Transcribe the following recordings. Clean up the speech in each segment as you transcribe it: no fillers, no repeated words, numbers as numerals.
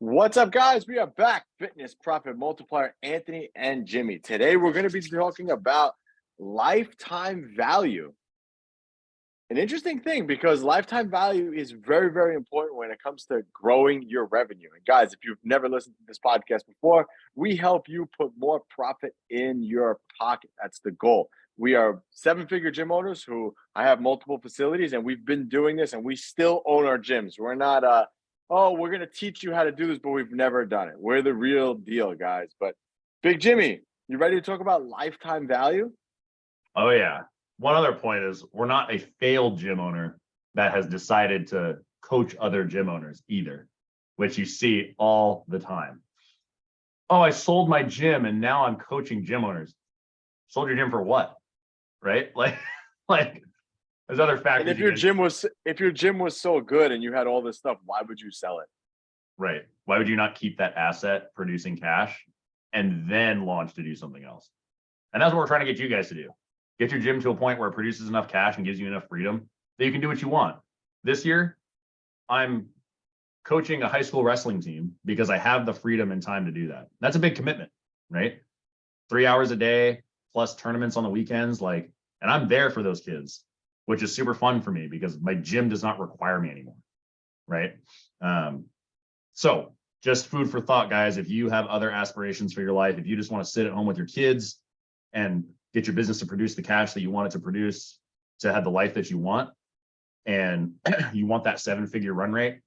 What's up, guys? We are back. Fitness Profit Multiplier, Anthony and Jimmy. Today, we're going to be talking about lifetime value. An interesting thing because lifetime value is very, very important when it comes to growing your revenue. And guys, if you've never listened to this podcast before, we help you put more profit in your pocket. That's the goal. We are seven-figure gym owners who I have multiple facilities, and we've been doing this, and we still own our gyms. We're not oh, we're going to teach you how to do this, but we've never done it. We're the real deal, guys. But Big Jimmy, you ready to talk about lifetime value? Oh, yeah. One other point is we're not a failed gym owner that has decided to coach other gym owners either, which you see all the time. Oh, I sold my gym and now I'm coaching gym owners. Sold your gym for what? Right? Like there's other factors. And if your gym was so good and you had all this stuff, why would you sell it? Right. Why would you not keep that asset producing cash and then launch to do something else? And that's what we're trying to get you guys to do. Get your gym to a point where it produces enough cash and gives you enough freedom that you can do what you want. This year, I'm coaching a high school wrestling team because I have the freedom and time to do that. That's a big commitment, right? 3 hours a day plus tournaments on the weekends, and I'm there for those kids, which is super fun for me because my gym does not require me anymore, right? So just food for thought, guys. If you have other aspirations for your life, if you just want to sit at home with your kids and get your business to produce the cash that you want it to produce, to have the life that you want, and you want that seven-figure run rate,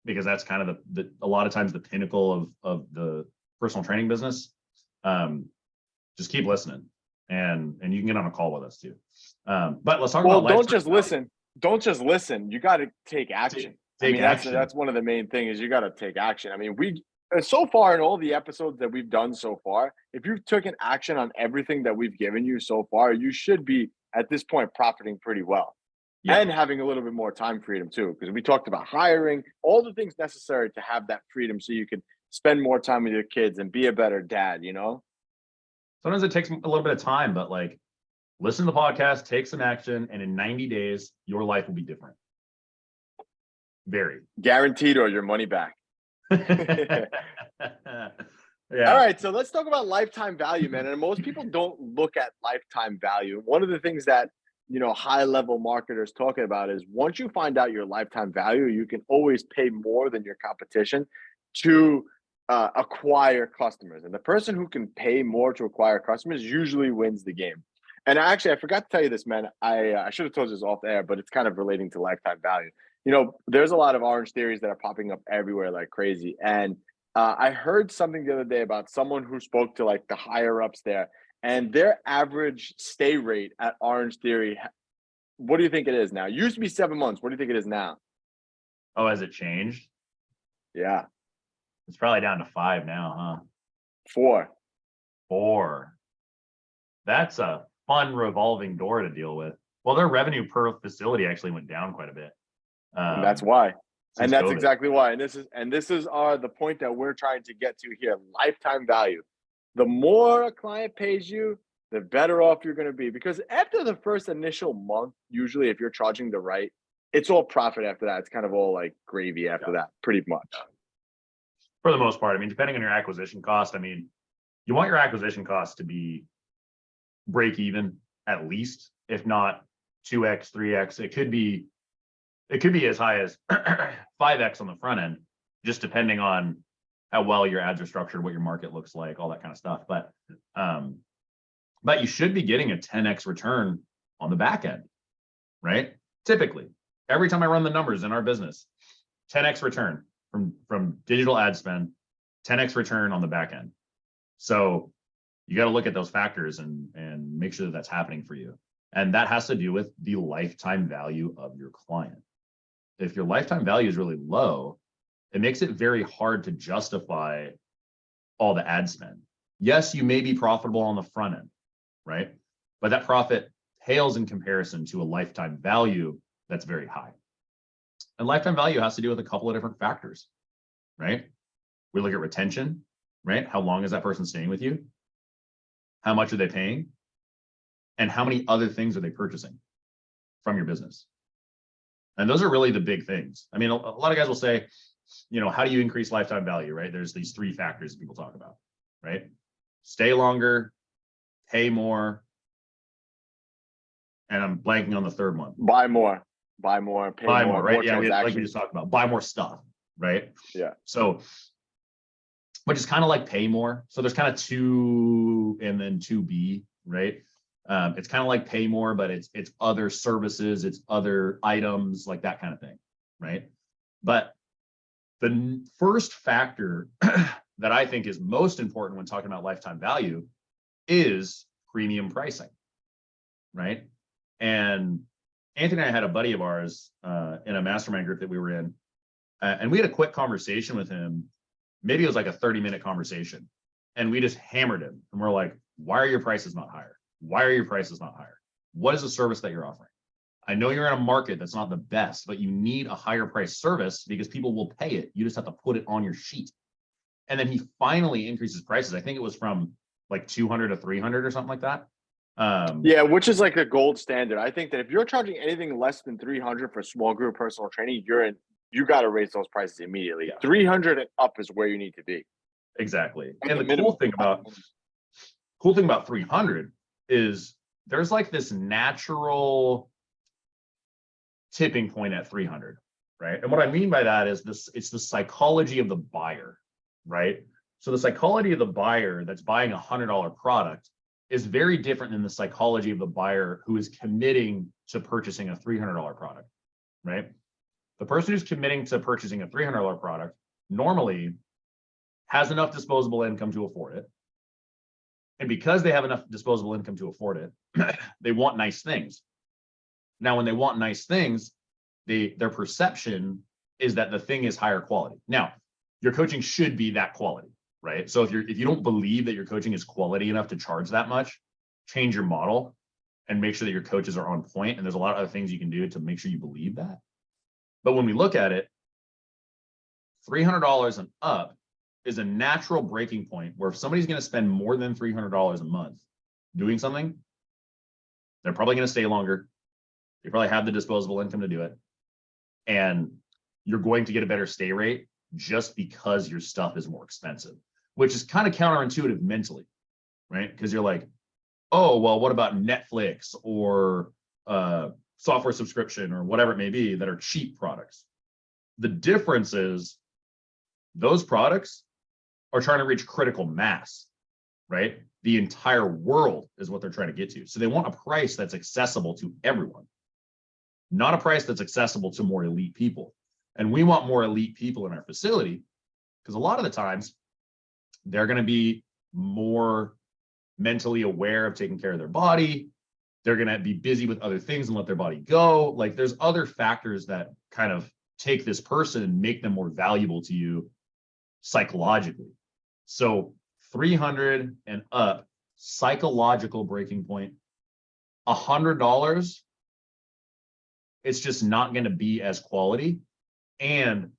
because that's kind of a lot of times the pinnacle of the personal training business. Just keep listening, and you can get on a call with us too. But let's talk about. Well, don't just listen. Don't just listen. You got to take action. Take action. That's one of the main things is you got to take action. I mean, so far in all the episodes that we've done so far, if you've taken action on everything that we've given you so far, you should be at this point profiting pretty well. Yeah. And having a little bit more time freedom too, because we talked about hiring, all the things necessary to have that freedom so you can spend more time with your kids and be a better dad, you know? Sometimes it takes a little bit of time, but listen to the podcast, take some action, and in 90 days, your life will be different. Very. Guaranteed, or your money back. Yeah. All right, so let's talk about lifetime value, man. And most people don't look at lifetime value. One of the things that, high-level marketers talking about is once you find out your lifetime value, you can always pay more than your competition to acquire customers. And the person who can pay more to acquire customers usually wins the game. And actually, I forgot to tell you this, man. I should have told you this off the air, but it's kind of relating to lifetime value. There's a lot of orange theories that are popping up everywhere like crazy. And I heard something the other day about someone who spoke to the higher ups there, and their average stay rate at Orange Theory. What do you think it is now? It used to be 7 months. What do you think it is now? Oh, has it changed? Yeah. It's probably down to 5 now, huh? 4. 4. That's a fun revolving door to deal with. Well, their revenue per facility actually went down quite a bit. And that's why. And that's COVID. Exactly why. And this is the point that we're trying to get to here. Lifetime value. The more a client pays you, the better off you're going to be. Because after the first initial month, usually if you're charging the right, it's all profit after that. It's kind of all like gravy after that, pretty much. For the most part. I mean, depending on your acquisition cost, you want your acquisition cost to be break even at least, if not 2x, 3x. It could be as high as 5x on the front end, just depending on how well your ads are structured, what your market looks like, all that kind of stuff. But you should be getting a 10x return on the back end, right? Typically, every time I run the numbers in our business, 10x return from digital ad spend, 10x return on the back end. So you got to look at those factors and make sure that that's happening for you. And that has to do with the lifetime value of your client. If your lifetime value is really low, it makes it very hard to justify all the ad spend. Yes, you may be profitable on the front end, right? But that profit pales in comparison to a lifetime value that's very high. And lifetime value has to do with a couple of different factors, right? We look at retention, right? How long is that person staying with you? How much are they paying? And how many other things are they purchasing from your business? And those are really the big things. A lot of guys will say, how do you increase lifetime value, right? There's these three factors people talk about, right? Stay longer, pay more, and I'm blanking on the third one. Buy more, pay Buy more, right? more Yeah, like we transactions. just talked about, buy more stuff, right? Yeah. So, which is kind of like pay more. So there's kind of 2 and then 2B, right? It's kind of like pay more, but it's other services, it's other items, like that kind of thing, right? But the first factor that I think is most important when talking about lifetime value is premium pricing, right? And Anthony and I had a buddy of ours in a mastermind group that we were in, and we had a quick conversation with him. Maybe it was like a 30-minute conversation, and we just hammered him. And we're like, why are your prices not higher? Why are your prices not higher? What is the service that you're offering? I know you're in a market that's not the best, but you need a higher price service because people will pay it. You just have to put it on your sheet. And then he finally increases prices. I think it was from like 200 to 300 or something like that. Yeah, which is like the gold standard. I think that if you're charging anything less than 300 for small group personal training, you got to raise those prices immediately. Yeah. 300 and up is where you need to be. Exactly. At And the the minimum. cool thing about 300 is there's like this natural tipping point at 300, right? And what I mean by that is it's the psychology of the buyer, right? So the psychology of the buyer that's buying a $100 product is very different than the psychology of the buyer who is committing to purchasing a $300 product, right? The person who's committing to purchasing a $300 product normally has enough disposable income to afford it. And because they have enough disposable income to afford it, they want nice things. Now, when they want nice things, their perception is that the thing is higher quality. Now, your coaching should be that quality, right? So if you don't believe that your coaching is quality enough to charge that much, change your model and make sure that your coaches are on point. And there's a lot of other things you can do to make sure you believe that. But when we look at it, $300 and up is a natural breaking point where if somebody's going to spend more than $300 a month doing something, they're probably going to stay longer. They probably have the disposable income to do it. And you're going to get a better stay rate just because your stuff is more expensive, which is kind of counterintuitive mentally, right? Because you're like, oh, well, what about Netflix or software subscription or whatever it may be that are cheap products? The difference is those products are trying to reach critical mass, right? The entire world is what they're trying to get to. So they want a price that's accessible to everyone, not a price that's accessible to more elite people. And we want more elite people in our facility because a lot of the times they're going to be more mentally aware of taking care of their body. They're going to be busy with other things and let their body go. Like there's other factors that kind of take this person and make them more valuable to you psychologically. So 300 and up, psychological breaking point, $100, it's just not going to be as quality. And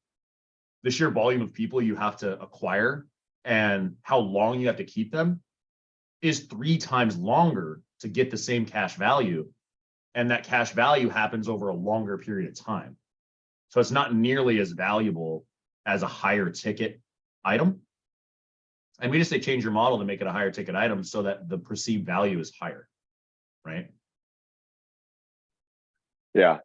the sheer volume of people you have to acquire and how long you have to keep them is 3 times longer to get the same cash value. And that cash value happens over a longer period of time. So it's not nearly as valuable as a higher ticket item. And we just say change your model to make it a higher ticket item so that the perceived value is higher, right? Yeah.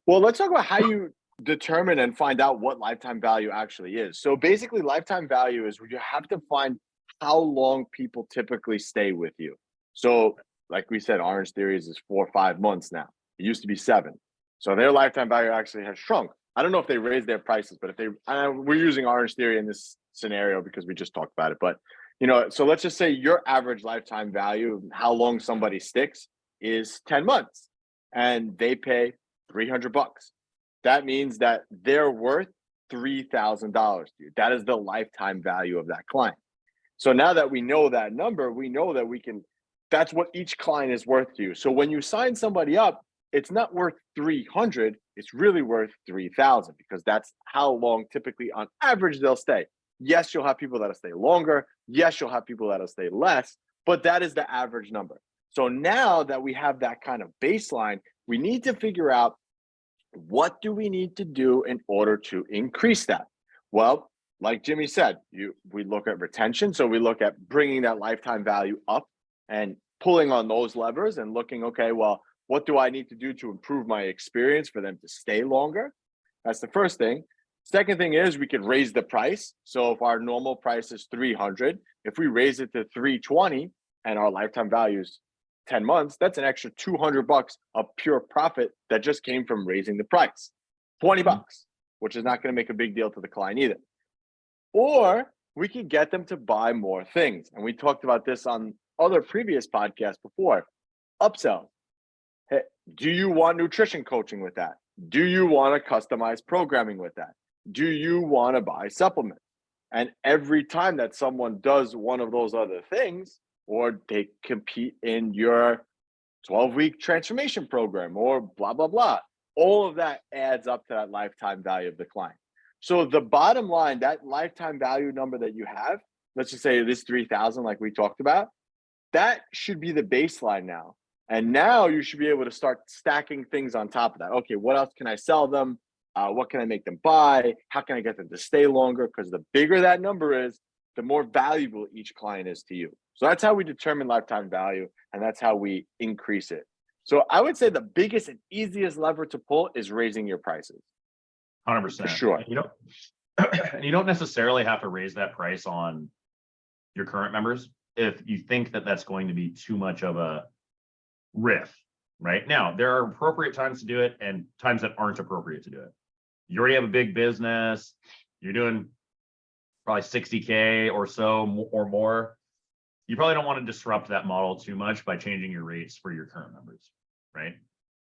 Well, let's talk about how you determine and find out what lifetime value actually is. So basically, lifetime value is you have to find how long people typically stay with you. So like we said, Orange Theories is 4 or 5 months now. It used to be 7. So their lifetime value actually has shrunk. I don't know if they raised their prices, but if they, we're using Orange Theory in this scenario because we just talked about it. But, so let's just say your average lifetime value, how long somebody sticks, is 10 months and they pay $300. That means that they're worth $3,000 to you. That is the lifetime value of that client. So now that we know that number, we know that that's what each client is worth to you. So when you sign somebody up, it's not worth 300, it's really worth 3,000 because that's how long typically on average they'll stay. Yes, you'll have people that'll stay longer. Yes, you'll have people that'll stay less, but that is the average number. So now that we have that kind of baseline, we need to figure out what do we need to do in order to increase that? Well, like Jimmy said, we look at retention. So we look at bringing that lifetime value up and pulling on those levers and looking, okay, well, what do I need to do to improve my experience for them to stay longer? That's the first thing. Second thing is we could raise the price. So if our normal price is 300, if we raise it to 320 and our lifetime value is 10 months, that's an extra $200 of pure profit that just came from raising the price. 20 bucks, which is not going to make a big deal to the client either. Or we could get them to buy more things. And we talked about this on other previous podcasts before. Upsell. Hey, do you want nutrition coaching with that? Do you want to customize programming with that? Do you want to buy supplements? And every time that someone does one of those other things, or they compete in your 12-week transformation program or blah, blah, blah, all of that adds up to that lifetime value of the client. So the bottom line, that lifetime value number that you have, let's just say this 3,000, like we talked about, that should be the baseline now. And now you should be able to start stacking things on top of that. Okay, what else can I sell them? What can I make them buy? How can I get them to stay longer? Because the bigger that number is, the more valuable each client is to you. So that's how we determine lifetime value, and that's how we increase it. So I would say the biggest and easiest lever to pull is raising your prices. 100%. For sure. And you don't necessarily have to raise that price on your current members if you think that that's going to be too much of a riff. Right now, there are appropriate times to do it and times that aren't appropriate to do it. You already have a big business. You're doing probably 60K or so or more. You probably don't want to disrupt that model too much by changing your rates for your current members, right?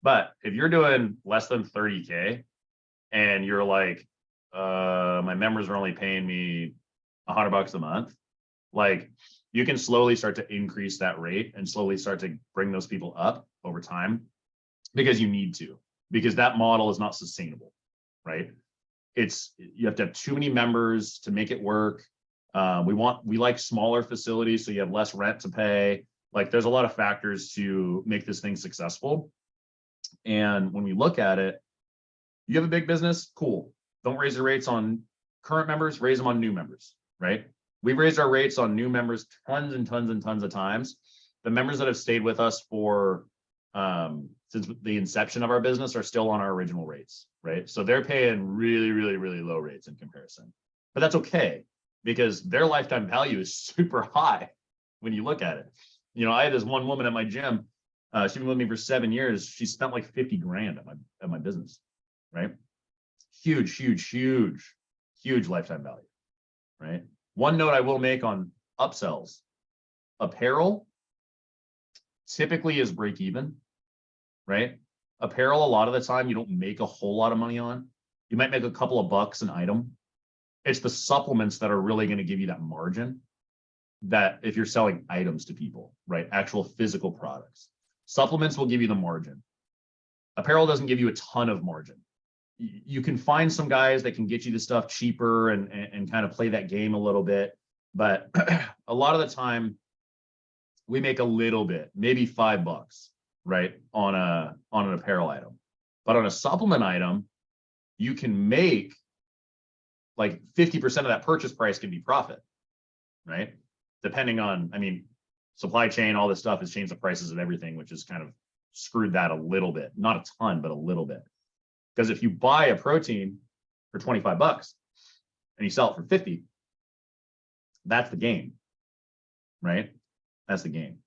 But if you're doing less than 30K and you're like, my members are only paying me $100 a month, like you can slowly start to increase that rate and slowly start to bring those people up over time because you need to, because that model is not sustainable, right? You have to have too many members to make it work. We like smaller facilities so you have less rent to pay. Like there's a lot of factors to make this thing successful. And when we look at it, you have a big business, cool. Don't raise the rates on current members, raise them on new members, right? We've raised our rates on new members tons and tons and tons of times. The members that have stayed with us for since the inception of our business are still on our original rates, right? So they're paying really, really, really low rates in comparison. But that's okay because their lifetime value is super high when you look at it. You know, I had this one woman at my gym. She's been with me for 7 years. She spent like 50 grand at my business, right? Huge, huge, huge, huge lifetime value, right? One note I will make on upsells: apparel typically is break even, right? Apparel, a lot of the time, you don't make a whole lot of money on. You might make a couple of bucks an item. It's the supplements that are really going to give you that margin, that if you're selling items to people, right? Actual physical products. Supplements will give you the margin. Apparel doesn't give you a ton of margin. You can find some guys that can get you the stuff cheaper and kind of play that game a little bit. But a lot of the time, we make a little bit, maybe $5, right, on an apparel item. But on a supplement item, you can make like 50% of that purchase price can be profit, right? Depending on, I mean, supply chain, all this stuff has changed the prices of everything, which has kind of screwed that a little bit. Not a ton, but a little bit. Because if you buy a protein for $25 and you sell it for 50, that's the game, right? That's the game.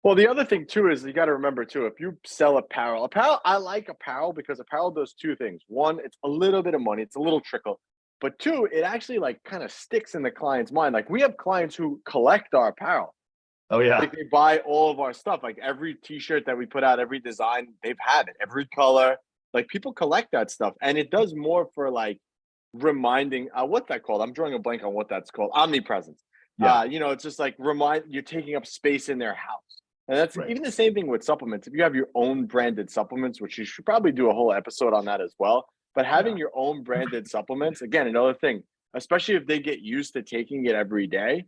Well, the other thing too is you got to remember too, if you sell apparel, I like apparel because apparel does two things. One, it's a little bit of money, it's a little trickle. But two, it actually like kind of sticks in the client's mind. Like we have clients who collect our apparel. Oh yeah. Like they buy all of our stuff. Like every t-shirt that we put out, every design, they've had it, every color. Like people collect that stuff. And it does more for like reminding, what's that called? I'm drawing a blank on what that's called. Omnipresence. Yeah. You know, it's just like you're taking up space in their house. And that's Right. even the same thing with supplements. If you have your own branded supplements, which you should probably do a whole episode on that as well. But having your own branded supplements, again, another thing, especially if they get used to taking it every day,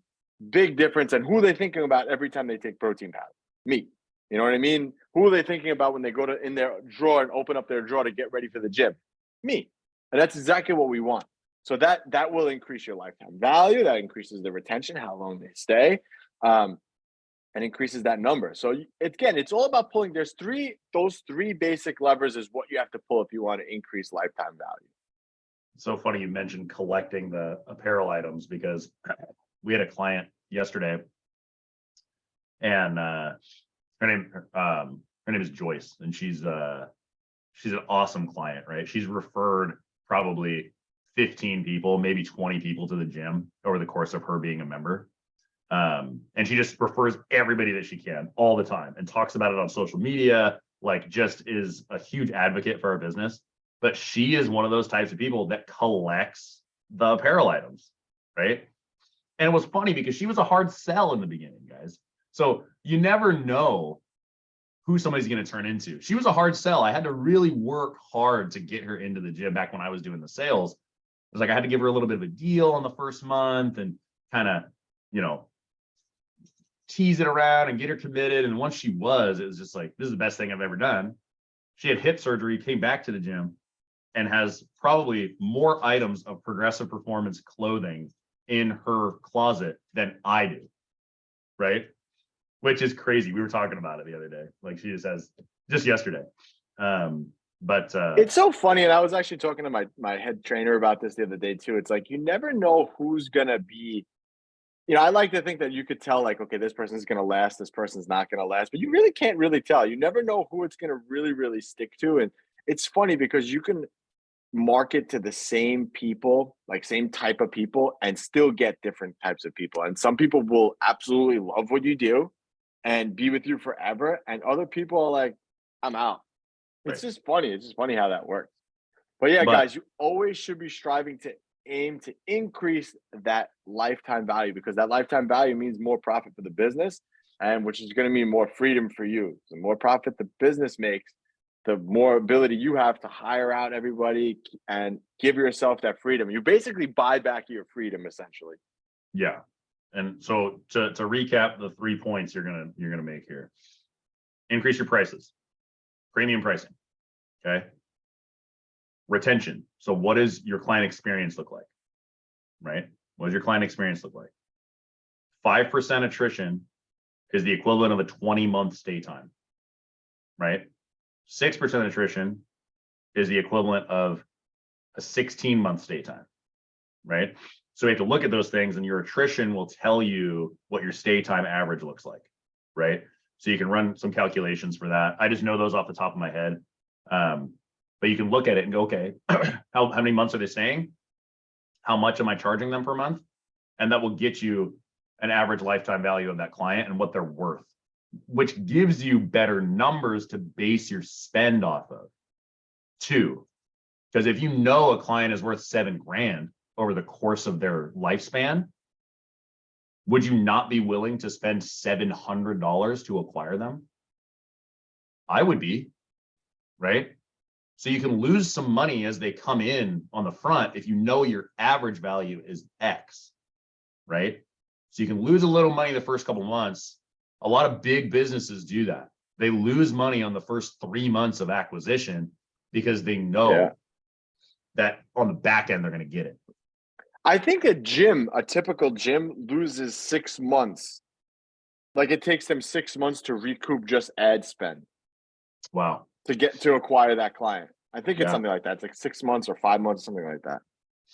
big difference in who they're thinking about every time they take protein powder. Me. You know what I mean? Who are they thinking about when they go to in their drawer and open up their drawer to get ready for the gym? Me. And that's exactly what we want. So that will increase your lifetime value. That increases the retention, how long they stay, and increases that number. So again, it's all about pulling. Those three basic levers is what you have to pull if you want to increase lifetime value. It's so funny you mentioned collecting the apparel items, because we had a client yesterday, and her name is Joyce, and she's an awesome client, right? She's referred probably 15 people, maybe 20 people to the gym over the course of her being a member. And she just refers everybody that she can all the time and talks about it on social media, like just is a huge advocate for our business. But she is one of those types of people that collects the apparel items, right? And it was funny because she was a hard sell in the beginning, guys. So you never know who somebody's going to turn into. She was a hard sell. I had to really work hard to get her into the gym back when I was doing the sales. It was like I had to give her a little bit of a deal on the first month and kind of, tease it around and get her committed. And once she was, it was just like, this is the best thing I've ever done. She had hip surgery, came back to the gym, and has probably more items of Progressive Performance clothing in her closet than I do, right? Which is crazy. We were talking about it the other day. Like she just yesterday. But it's so funny. And I was actually talking to my head trainer about this the other day too. It's like, you never know who's going to be, I like to think that you could tell, like, okay, this person's going to last, this person's not going to last, but you really can't really tell. You never know who it's going to really, really stick to. And it's funny because you can market to the same people, like same type of people, and still get different types of people. And some people will absolutely love what you do and be with you forever. And other people are like, I'm out. It's right. just funny. It's just funny how that works. But yeah, guys, you always should be striving to aim to increase that lifetime value, because that lifetime value means more profit for the business, and which is going to mean more freedom for you. The more profit the business makes, the more ability you have to hire out everybody and give yourself that freedom. You basically buy back your freedom, essentially. Yeah. And so to recap the 3 points you're gonna make here: increase your prices, premium pricing, okay? Retention. So what does your client experience look like, right? What does your client experience look like? 5% attrition is the equivalent of a 20-month stay time, right? 6% attrition is the equivalent of a 16-month stay time, right? So we have to look at those things, and your attrition will tell you what your stay time average looks like, right? So you can run some calculations for that. I just know those off the top of my head. But you can look at it and go, okay, how many months are they staying? How much am I charging them per month? And that will get you an average lifetime value of that client and what they're worth, which gives you better numbers to base your spend off of. 2, because if you know a client is worth $7,000 over the course of their lifespan, would you not be willing to spend $700 to acquire them? I would be, right? So you can lose some money as they come in on the front if you know your average value is X, right? So you can lose a little money the first couple months. A lot of big businesses do that. They lose money on the first 3 months of acquisition because they know that on the back end they're going to get it. I think a typical gym loses 6 months. Like it takes them 6 months to recoup just ad spend. Wow. To acquire that client. I think it's something like that. It's like 6 months or 5 months, something like that.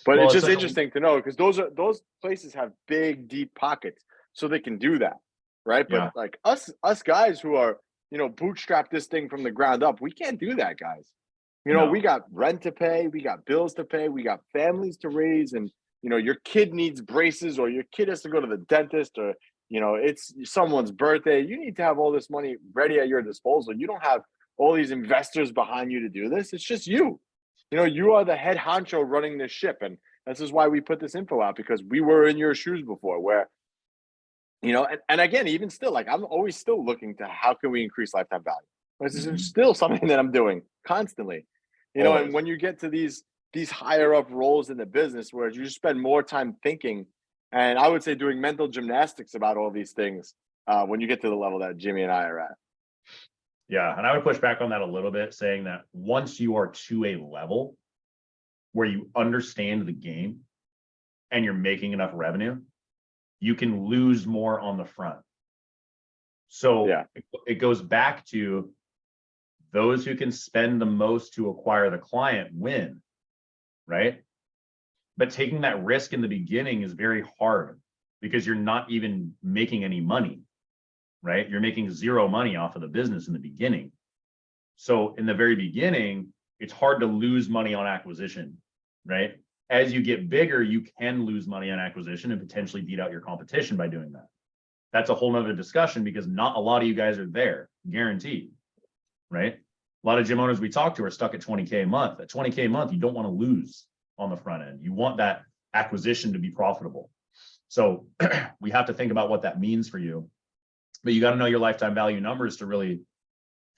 But it's just interesting to know, because those places have big, deep pockets, so they can do that, right? Yeah. But like us guys who are, bootstrap this thing from the ground up, we can't do that, guys. We got rent to pay, we got bills to pay, we got families to raise, and your kid needs braces, or your kid has to go to the dentist, or it's someone's birthday. You need to have all this money ready at your disposal. You don't have all these investors behind you to do this. It's just you. You are the head honcho running this ship. And this is why we put this info out, because we were in your shoes before, where, and again, even still, like, I'm always still looking to how can we increase lifetime value. This is still something that I'm doing constantly, and when you get to these higher up roles in the business, where you spend more time thinking, and I would say doing mental gymnastics about all these things, when you get to the level that Jimmy and I are at. Yeah, and I would push back on that a little bit, saying that once you are to a level, where you understand the game and you're making enough revenue, you can lose more on the front. So Yeah. it goes back to those who can spend the most to acquire the client win, right? But taking that risk in the beginning is very hard because you're not even making any money, right? You're making zero money off of the business in the beginning. So in the very beginning, it's hard to lose money on acquisition, right? As you get bigger, you can lose money on acquisition and potentially beat out your competition by doing that. That's a whole nother discussion because not a lot of you guys are there, guaranteed, right? A lot of gym owners we talk to are stuck at 20K a month. At 20K a month, you don't want to lose on the front end. You want that acquisition to be profitable. So we have to think about what that means for you. But you got to know your lifetime value numbers to really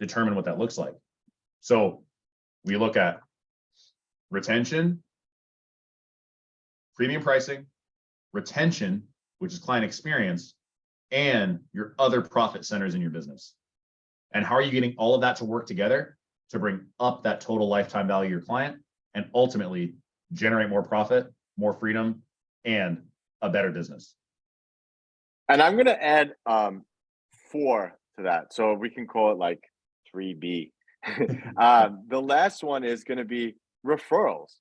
determine what that looks like. So we look at retention, premium pricing, retention, which is client experience, and your other profit centers in your business. And how are you getting all of that to work together to bring up that total lifetime value of your client and ultimately generate more profit, more freedom, and a better business? And I'm going to add 4 to that. So we can call it like 3B. The last one is going to be referrals.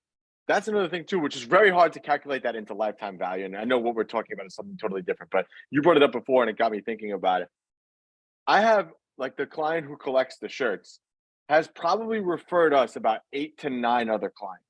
That's another thing too, which is very hard to calculate that into lifetime value. And I know what we're talking about is something totally different, but you brought it up before and it got me thinking about it. I have like the client who collects the shirts has probably referred us about 8 to 9 other clients.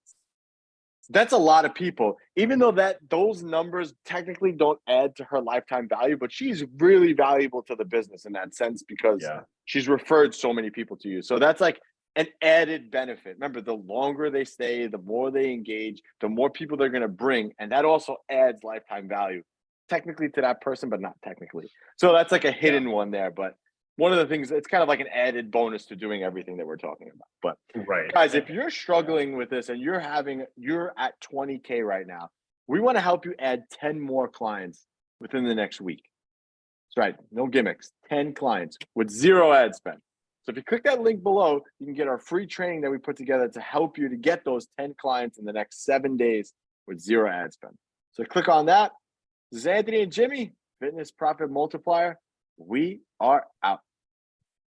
That's a lot of people, even though those numbers technically don't add to her lifetime value, but she's really valuable to the business in that sense because she's referred so many people to you. So that's like an added benefit. Remember, the longer they stay, the more they engage, the more people they're going to bring. And that also adds lifetime value technically to that person, but not technically. So that's like a hidden one there. But one of the things, it's kind of like an added bonus to doing everything that we're talking about. But guys, if you're struggling with this and you're at 20K right now, we want to help you add 10 more clients within the next week. That's right. No gimmicks, 10 clients with 0 ad spend. So if you click that link below, you can get our free training that we put together to help you to get those 10 clients in the next 7 days with 0 ad spend. So click on that. This is Anthony and Jimmy, Fitness Profit Multiplier. We are out.